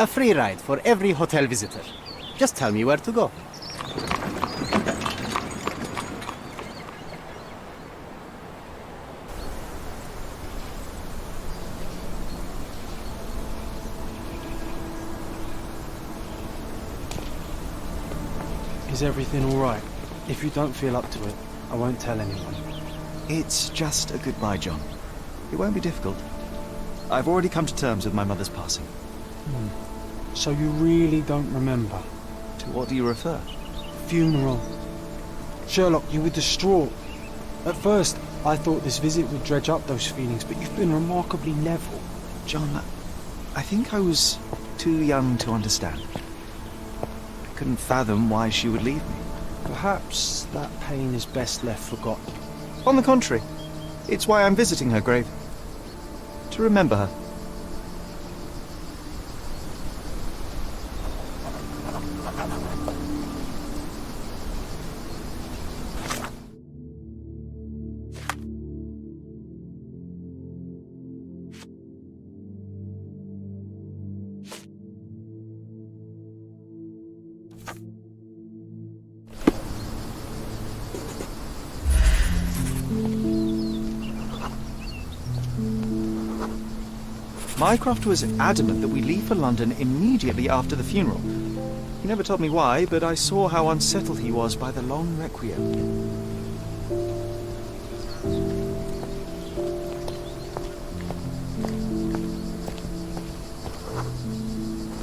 A free ride for every hotel visitor. Just tell me where to go. Is everything all right? If you don't feel up to it, I won't tell anyone. It's just a goodbye, John. It won't be difficult. I've already come to terms with my mother's passing. So you really don't remember? To what do you refer? Funeral. Sherlock, you were distraught. At first, I thought this visit would dredge up those feelings, but you've been remarkably level. John, I think I was too young to understand. I couldn't fathom why she would leave me. Perhaps that pain is best left forgotten. On the contrary, it's why I'm visiting her grave. To remember her. Mycroft was adamant that we leave for London immediately after the funeral. He never told me why, but I saw how unsettled he was by the long requiem.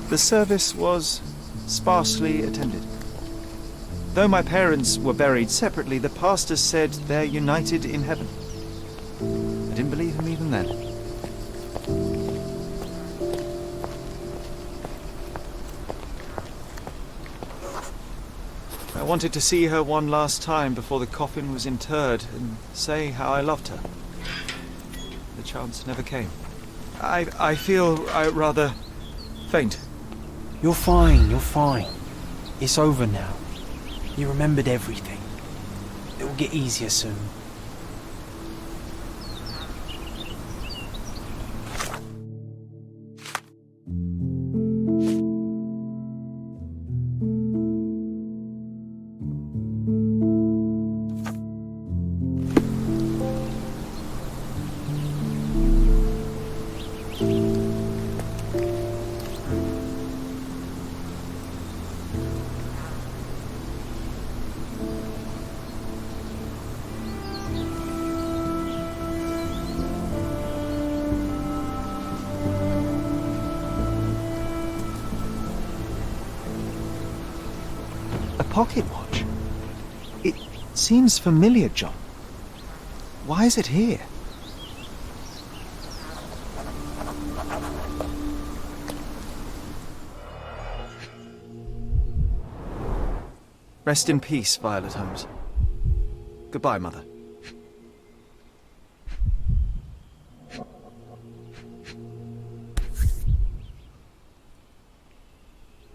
The service was sparsely attended. Though my parents were buried separately, the pastor said they're united in heaven. I didn't believe him even then. I wanted to see her one last time before the coffin was interred and say how I loved her. The chance never came. I feel rather faint. You're fine, you're fine. It's over now. You remembered everything. It will get easier soon. Pocket watch? It seems familiar, John. Why is it here? Rest in peace, Violet Holmes. Goodbye, Mother.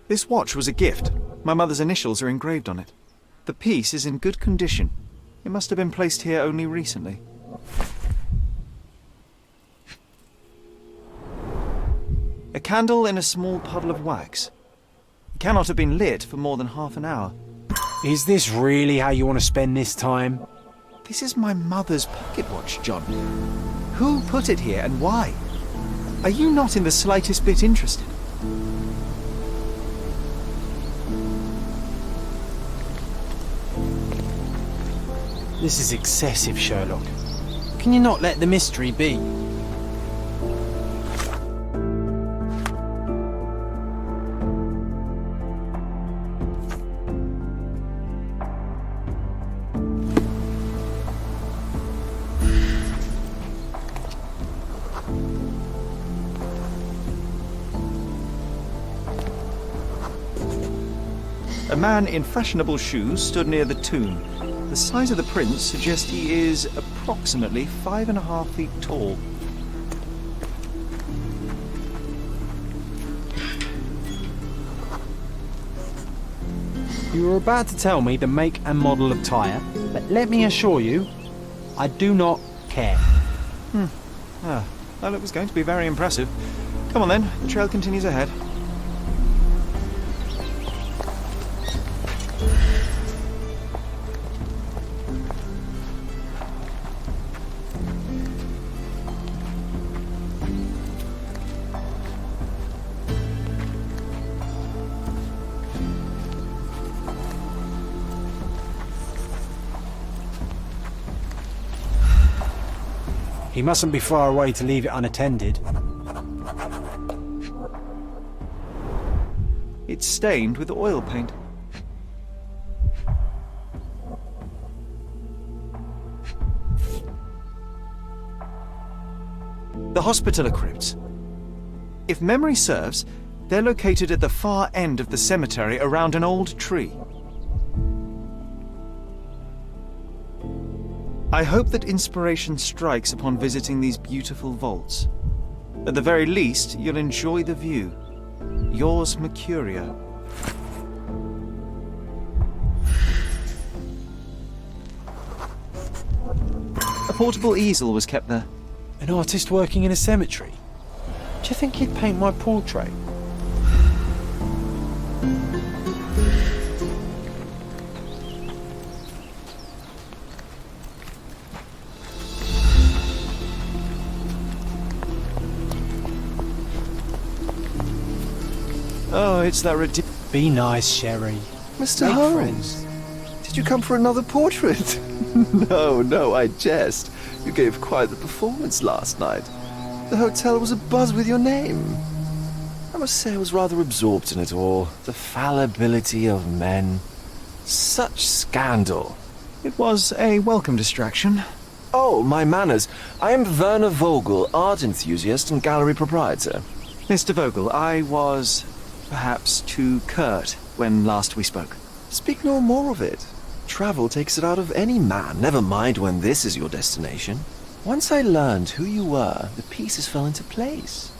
This watch was a gift. My mother's initials are engraved on it. The piece is in good condition. It must have been placed here only recently. A candle in a small puddle of wax. It cannot have been lit for more than half an hour. Is this really how you want to spend this time? This is my mother's pocket watch, John. Who put it here and why? Are you not in the slightest bit interested? This is excessive, Sherlock. Can you not let the mystery be? A man in fashionable shoes stood near the tomb. The size of the print suggests he is approximately 5.5 feet tall. You were about to tell me the make and model of tyre, but let me assure you, I do not care. Well, it was going to be very impressive. Come on then, the trail continues ahead. He mustn't be far away to leave it unattended. It's stained with oil paint. The Hospitaller crypts. If memory serves, they're located at the far end of the cemetery around an old tree. I hope that inspiration strikes upon visiting these beautiful vaults. At the very least, you'll enjoy the view. Yours, Mercurio. A portable easel was kept there. An artist working in a cemetery? Do you think he'd paint my portrait? Oh, it's that ridiculous. Be nice, Sherry. Mr. Make Holmes, friends. did you come for another portrait? No, I jest. You gave quite the performance last night. The hotel was abuzz with your name. I must say I was rather absorbed in it all. The fallibility of men. Such scandal. It was a welcome distraction. Oh, my manners. I am Werner Vogel, art enthusiast and gallery proprietor. Mr. Vogel, I was perhaps too curt when last we spoke. Speak no more of it. Travel takes it out of any man, never mind when this is your destination. Once I learned who you were, the pieces fell into place.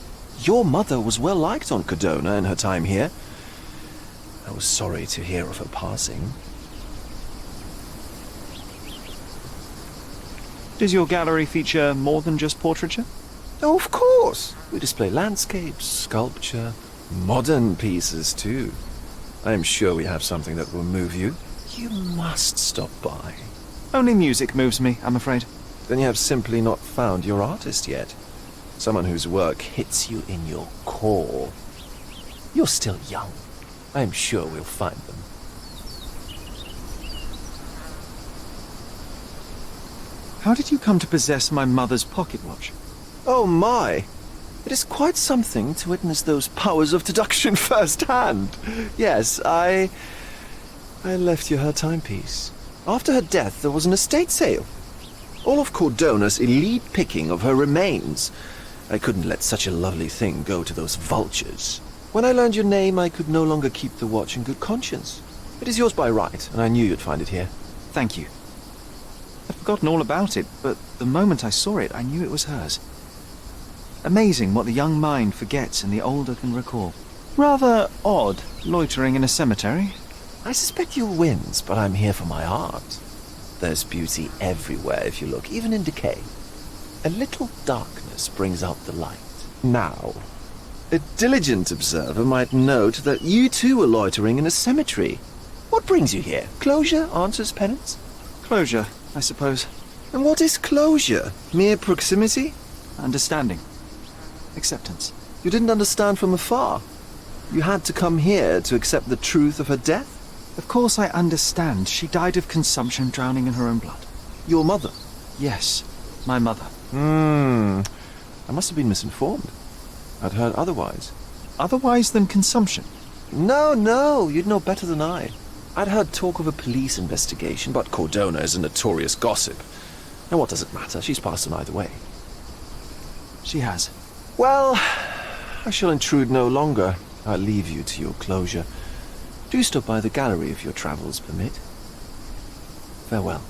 Your mother was well liked on Cadona in her time here. I was sorry to hear of her passing. Does your gallery feature more than just portraiture? Oh, of course. We display landscapes, sculpture, modern pieces too. I am sure we have something that will move you. You must stop by. Only music moves me, I'm afraid. Then you have simply not found your artist yet. Someone whose work hits you in your core. You're still young. I am sure we'll find them. How did you come to possess my mother's pocket watch? Oh my! It is quite something to witness those powers of deduction firsthand. Yes, I left you her timepiece. After her death, there was an estate sale. All of Cordona's elite picking of her remains. I couldn't let such a lovely thing go to those vultures. When I learned your name, I could no longer keep the watch in good conscience. It is yours by right, and I knew you'd find it here. Thank you. I'd forgotten all about it, but the moment I saw it, I knew it was hers. Amazing what the young mind forgets and the older can recall. Rather odd, loitering in a cemetery. I suspect you'll win, but I'm here for my art. There's beauty everywhere if you look, even in decay. A little darkness brings out the light. Now, a diligent observer might note that you too are loitering in a cemetery. What brings you here? Closure answers penance? Closure, I suppose. And what is closure? Mere proximity? Understanding. Acceptance. You didn't understand from afar. You had to come here to accept the truth of her death? Of course I understand. She died of consumption, drowning in her own blood. Your mother? Yes, my mother. I must have been misinformed. I'd heard otherwise. Otherwise than consumption? No, you'd know better than I. I'd heard talk of a police investigation, but Cordona is a notorious gossip. Now what does it matter? She's passed on either way. She has. Well, I shall intrude no longer. I'll leave you to your closure. Do stop by the gallery if your travels permit. Farewell.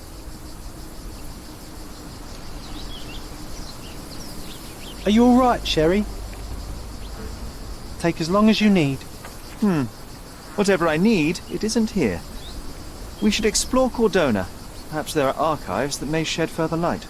Are you all right, Sherry? Take as long as you need. Whatever I need, it isn't here. We should explore Cordona. Perhaps there are archives that may shed further light.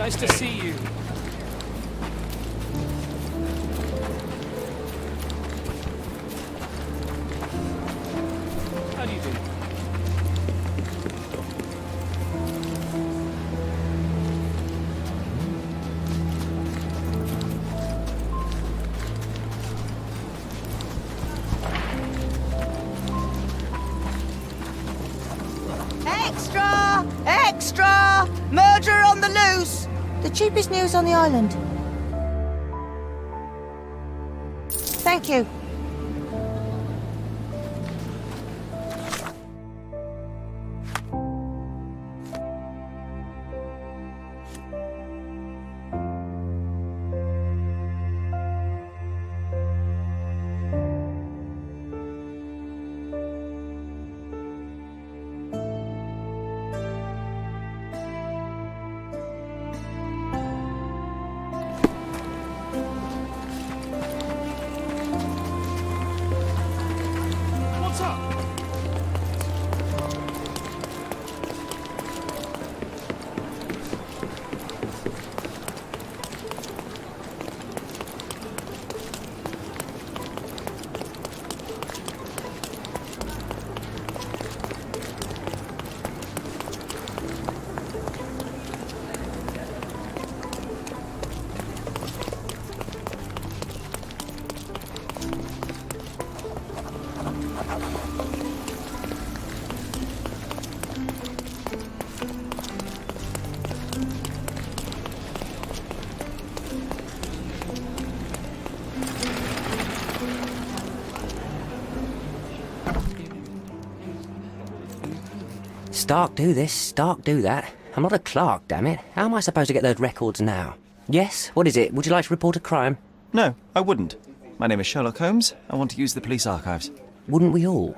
Nice to see you. How do you do? Extra! Extra! Murder on the loose! The cheapest news on the island. Thank you. What's up? Stark do this, Stark do that. I'm not a clerk, damn it. How am I supposed to get those records now? Yes? What is it? Would you like to report a crime? No, I wouldn't. My name is Sherlock Holmes. I want to use the police archives. Wouldn't we all?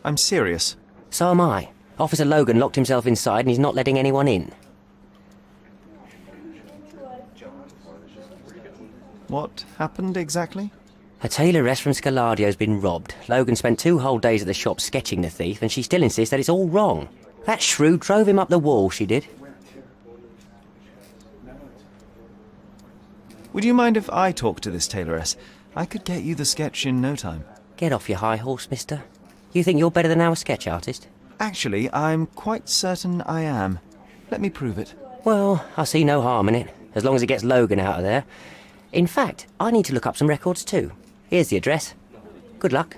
I'm serious. So am I. Officer Logan locked himself inside and he's not letting anyone in. What happened exactly? A tailoress from Scaladio's been robbed. Logan spent 2 whole days at the shop sketching the thief and she still insists that it's all wrong. That shrew drove him up the wall, she did. Would you mind if I talk to this tailoress? I could get you the sketch in no time. Get off your high horse, mister. You think you're better than our sketch artist? Actually, I'm quite certain I am. Let me prove it. Well, I see no harm in it, as long as it gets Logan out of there. In fact, I need to look up some records too. Here's the address. Good luck.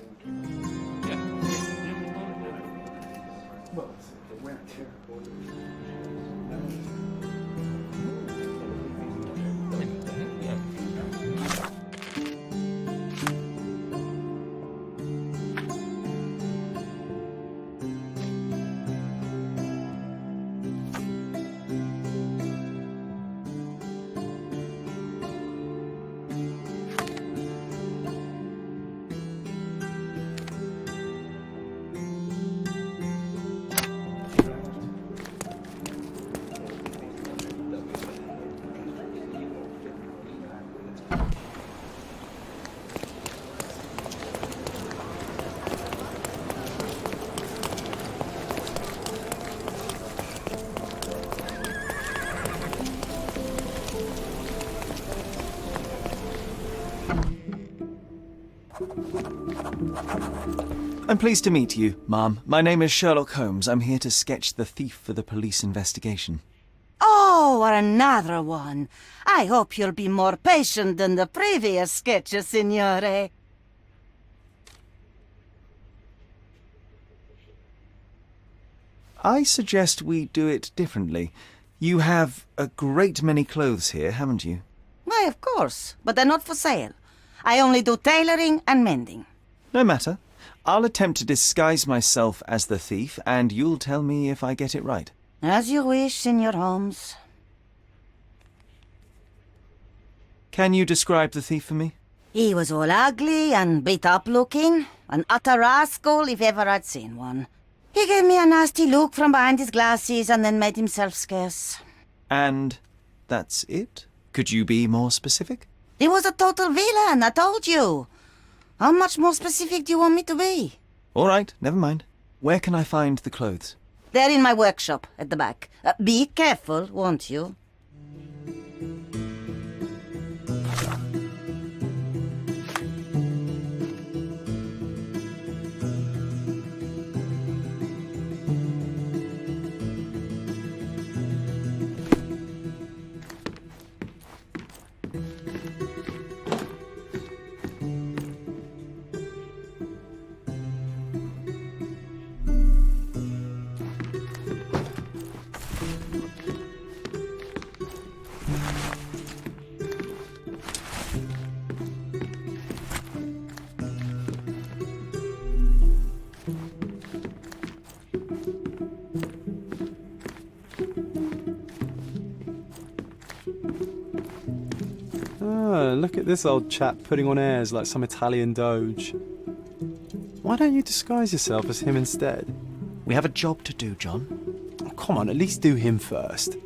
I'm pleased to meet you, ma'am. My name is Sherlock Holmes. I'm here to sketch the thief for the police investigation. Oh, another one. I hope you'll be more patient than the previous sketches, signore. I suggest we do it differently. You have a great many clothes here, haven't you? Why, of course, but they're not for sale. I only do tailoring and mending. No matter. I'll attempt to disguise myself as the thief, and you'll tell me if I get it right. As you wish, Signor Holmes. Can you describe the thief for me? He was all ugly and beat-up looking. An utter rascal if ever I'd seen one. He gave me a nasty look from behind his glasses and then made himself scarce. And that's it? Could you be more specific? He was a total villain, I told you. How much more specific do you want me to be? All right, never mind. Where can I find the clothes? They're in my workshop at the back. Be careful, won't you? look at this old chap putting on airs like some Italian doge. Why don't you disguise yourself as him instead? We have a job to do, John. Oh, come on, at least do him first.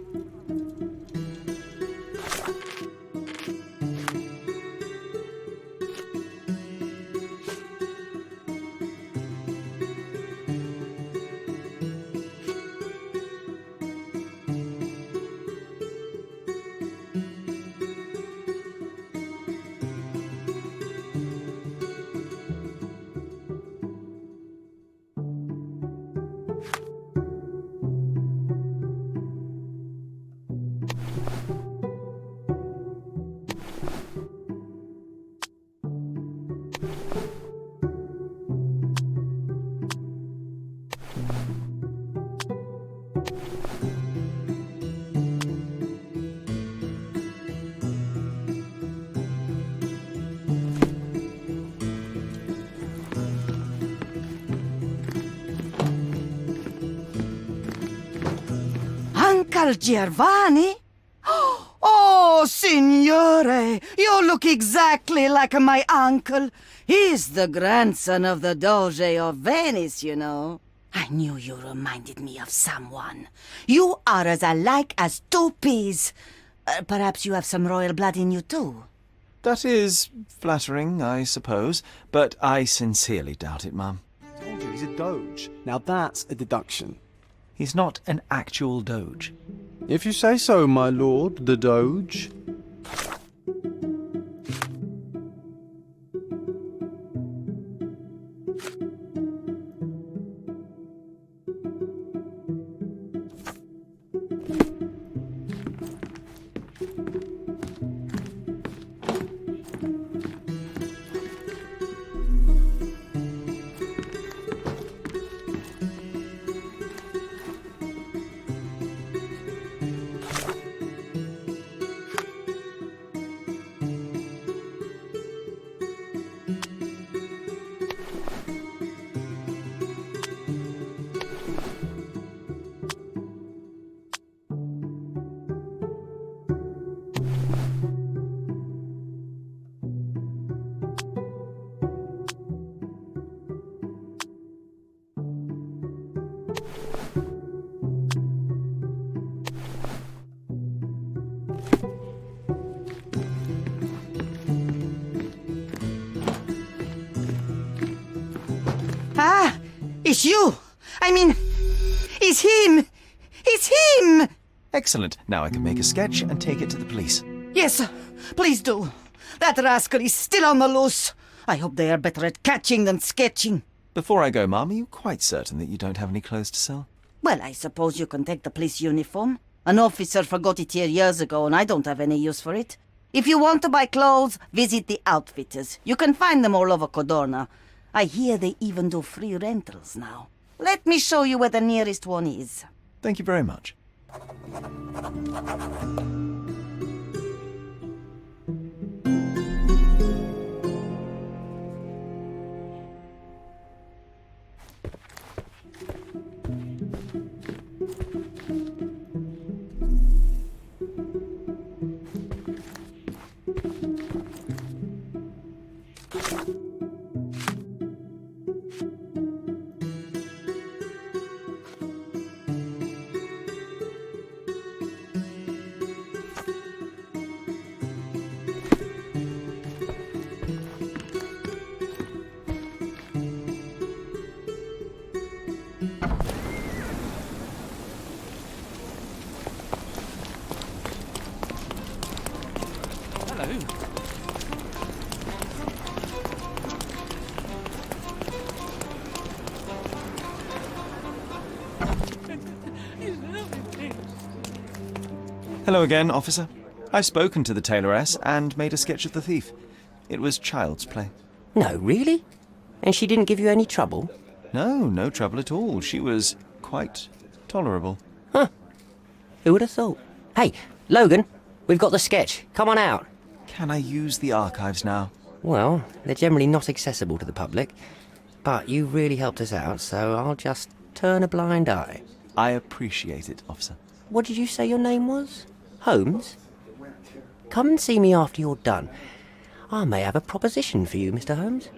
Uncle Giovanni? Oh, signore, you look exactly like my uncle. He's the grandson of the Doge of Venice, you know. I knew you reminded me of someone. You are as alike as two peas. Perhaps you have some royal blood in you too. That is flattering, I suppose, but I sincerely doubt it, Mum. I told you, he's a doge. Now that's a deduction. He's not an actual doge. If you say so, my lord, the doge. Ah, it's you. I mean, it's him. It's him. Excellent. Now I can make a sketch and take it to the police. Yes, please do. That rascal is still on the loose. I hope they are better at catching than sketching. Before I go, Mum, are you quite certain that you don't have any clothes to sell? Well, I suppose you can take the police uniform. An officer forgot it here years ago, and I don't have any use for it. If you want to buy clothes, visit the outfitters. You can find them all over Codorna. I hear they even do free rentals now. Let me show you where the nearest one is. Thank you very much. Hello again, officer. I've spoken to the tailoress and made a sketch of the thief. It was child's play. No, really? And she didn't give you any trouble? No, no trouble at all. She was quite tolerable. Huh. Who would have thought? Hey, Logan, we've got the sketch. Come on out. Can I use the archives now? Well, they're generally not accessible to the public, but you really helped us out, so I'll just turn a blind eye. I appreciate it, officer. What did you say your name was? Holmes? Come and see me after you're done. I may have a proposition for you, Mr. Holmes.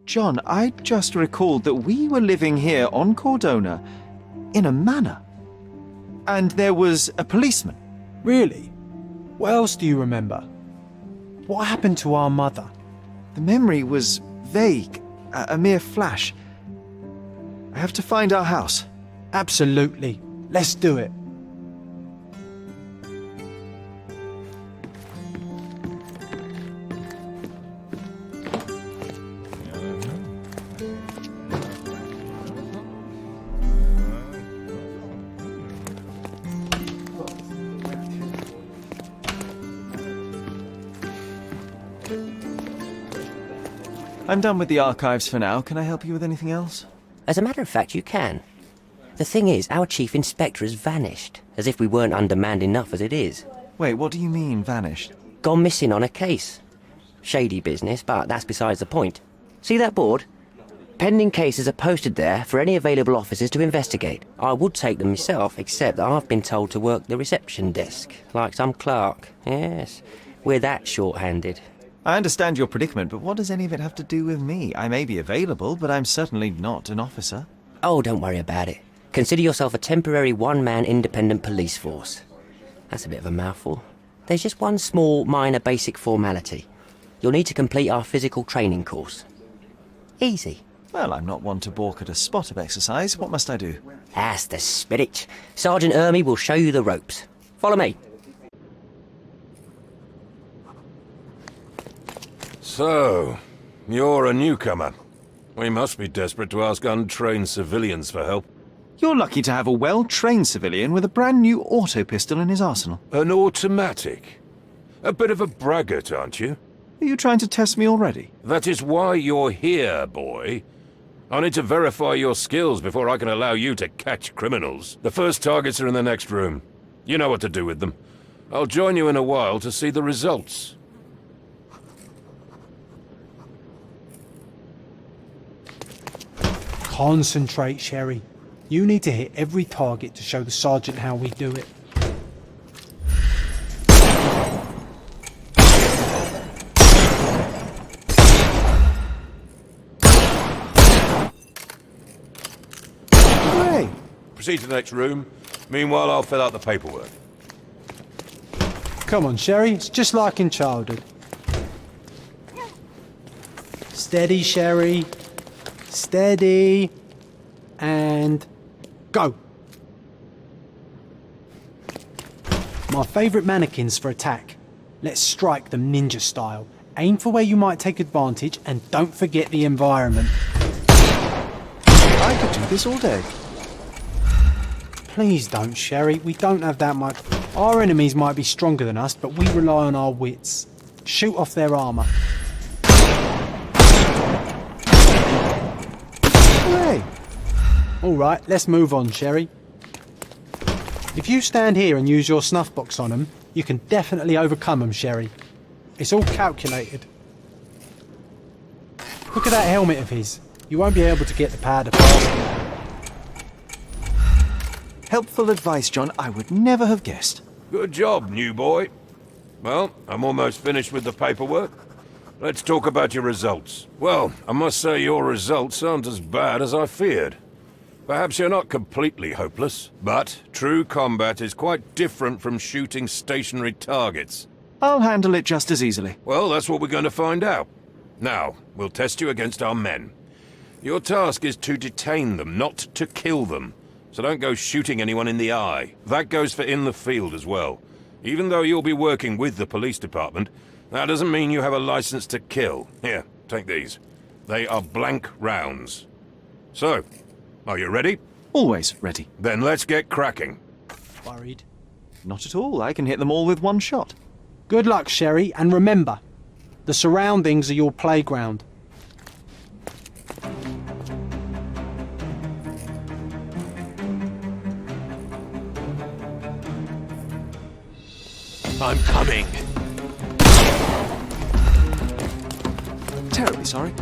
John, I just recalled that we were living here on Cordona in a manor. And there was a policeman. Really? What else do you remember? What happened to our mother? The memory was vague, a mere flash. I have to find our house. Absolutely. Let's do it. I'm done with the archives for now. Can I help you with anything else? As a matter of fact, you can. The thing is, our chief inspector has vanished, as if we weren't undermanned enough as it is. Wait, what do you mean, vanished? Gone missing on a case. Shady business, but that's besides the point. See that board? Pending cases are posted there for any available officers to investigate. I would take them myself, except that I've been told to work the reception desk, like some clerk. Yes, we're that short-handed. I understand your predicament, but what does any of it have to do with me? I may be available, but I'm certainly not an officer. Oh, don't worry about it. Consider yourself a temporary one-man independent police force. That's a bit of a mouthful. There's just one small, minor basic formality. You'll need to complete our physical training course. Easy. Well, I'm not one to balk at a spot of exercise. What must I do? That's the spirit. Sergeant Ermy will show you the ropes. Follow me. So, you're a newcomer. We must be desperate to ask untrained civilians for help. You're lucky to have a well-trained civilian with a brand new auto pistol in his arsenal. An automatic? A bit of a braggart, aren't you? Are you trying to test me already? That is why you're here, boy. I need to verify your skills before I can allow you to catch criminals. The first targets are in the next room. You know what to do with them. I'll join you in a while to see the results. Concentrate, Sherry. You need to hit every target to show the sergeant how we do it. Hooray! Proceed to the next room. Meanwhile, I'll fill out the paperwork. Come on, Sherry. It's just like in childhood. Steady, Sherry. Steady. And go. My favourite mannequins for attack. Let's strike them ninja style. Aim for where you might take advantage and don't forget the environment. I could do this all day. Please don't, Sherry. We don't have that much. Our enemies might be stronger than us, but we rely on our wits. Shoot off their armour. Hooray! All right, let's move on, Sherry. If you stand here and use your snuff box on them, you can definitely overcome them, Sherry. It's all calculated. Look at that helmet of his. You won't be able to get the powder past him. Helpful advice, John. I would never have guessed. Good job, new boy. Well, I'm almost finished with the paperwork. Let's talk about your results. Well, I must say your results aren't as bad as I feared. Perhaps you're not completely hopeless, but true combat is quite different from shooting stationary targets. I'll handle it just as easily. Well, that's what we're going to find out. Now, we'll test you against our men. Your task is to detain them, not to kill them. So don't go shooting anyone in the eye. That goes for in the field as well. Even though you'll be working with the police department, that doesn't mean you have a license to kill. Here, take these. They are blank rounds. So, are you ready? Always ready. Then let's get cracking. Worried? Not at all. I can hit them all with one shot. Good luck, Sherry, and remember, the surroundings are your playground. I'm coming. Terribly sorry.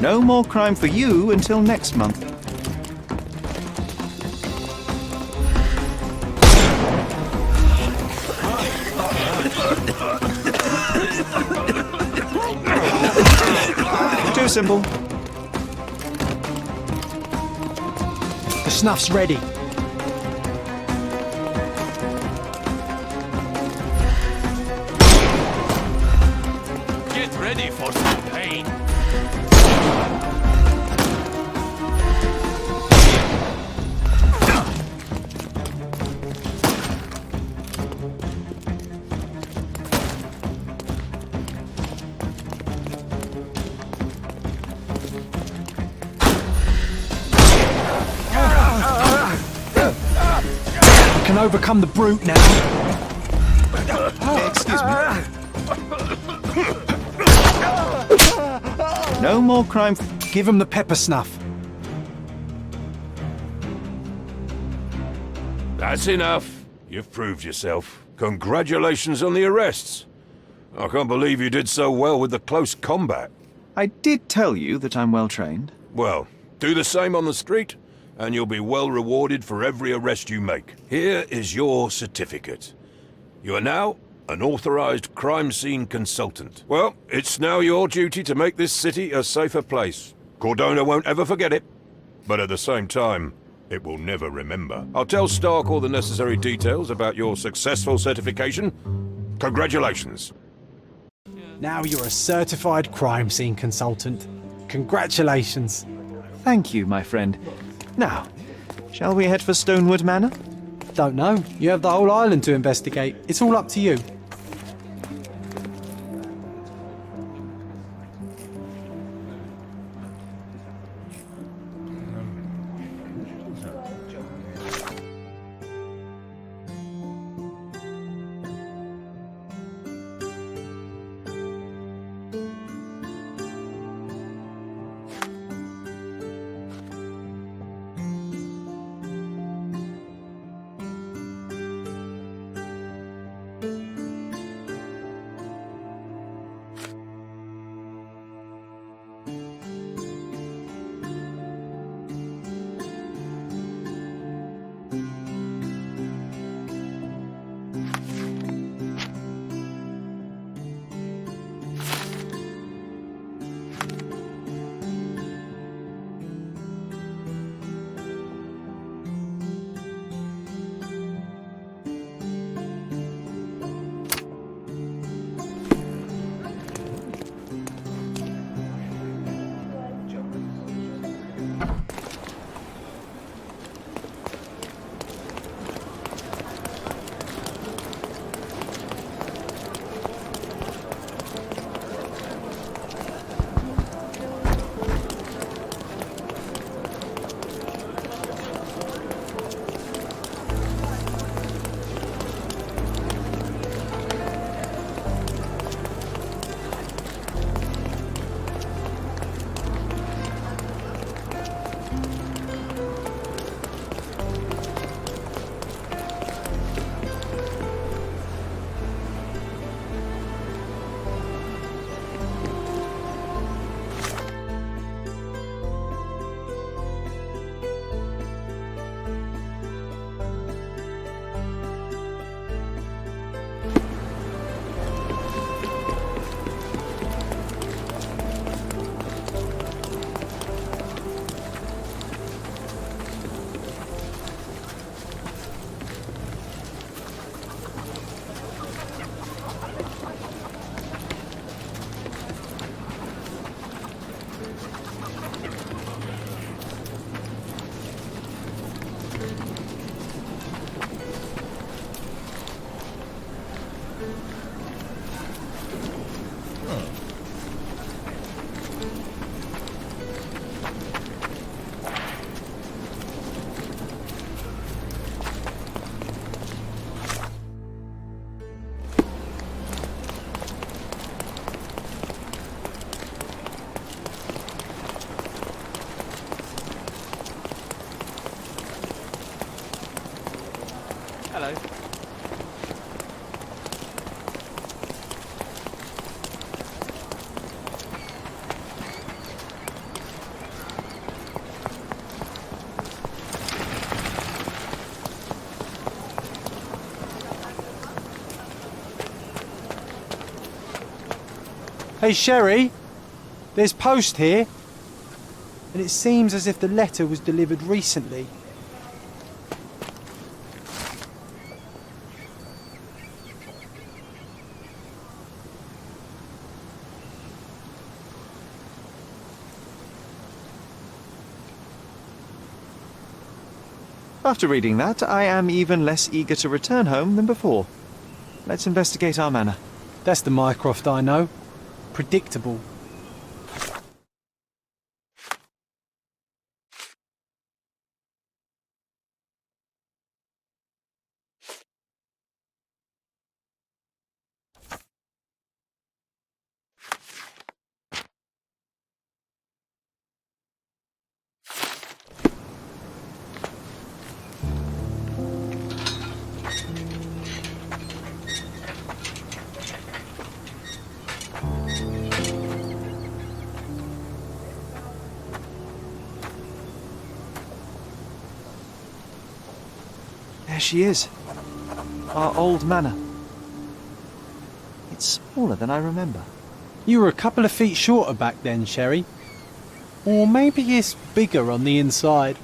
No more crime for you until next month. Too simple. The snuff's ready. Get ready for some pain. Can overcome the brute now. Excuse me. No more crime. Give him the pepper snuff. That's enough. You've proved yourself. Congratulations on the arrests. I can't believe you did so well with the close combat. I did tell you that I'm well trained. Well, do the same on the street, and you'll be well rewarded for every arrest you make. Here is your certificate. You are now an authorized crime scene consultant. Well, it's now your duty to make this city a safer place. Cordona won't ever forget it, but at the same time, it will never remember. I'll tell Stark all the necessary details about your successful certification. Congratulations. Now you're a certified crime scene consultant. Congratulations. Thank you, my friend. Now, shall we head for Stonewood Manor? Don't know. You have the whole island to investigate. It's all up to you. Hey, Sherry, there's post here. And it seems as if the letter was delivered recently. After reading that, I am even less eager to return home than before. Let's investigate our manor. That's the Mycroft I know. Predictable. There she is. Our old manor. It's smaller than I remember. You were a couple of feet shorter back then, Sherry. Or maybe it's bigger on the inside.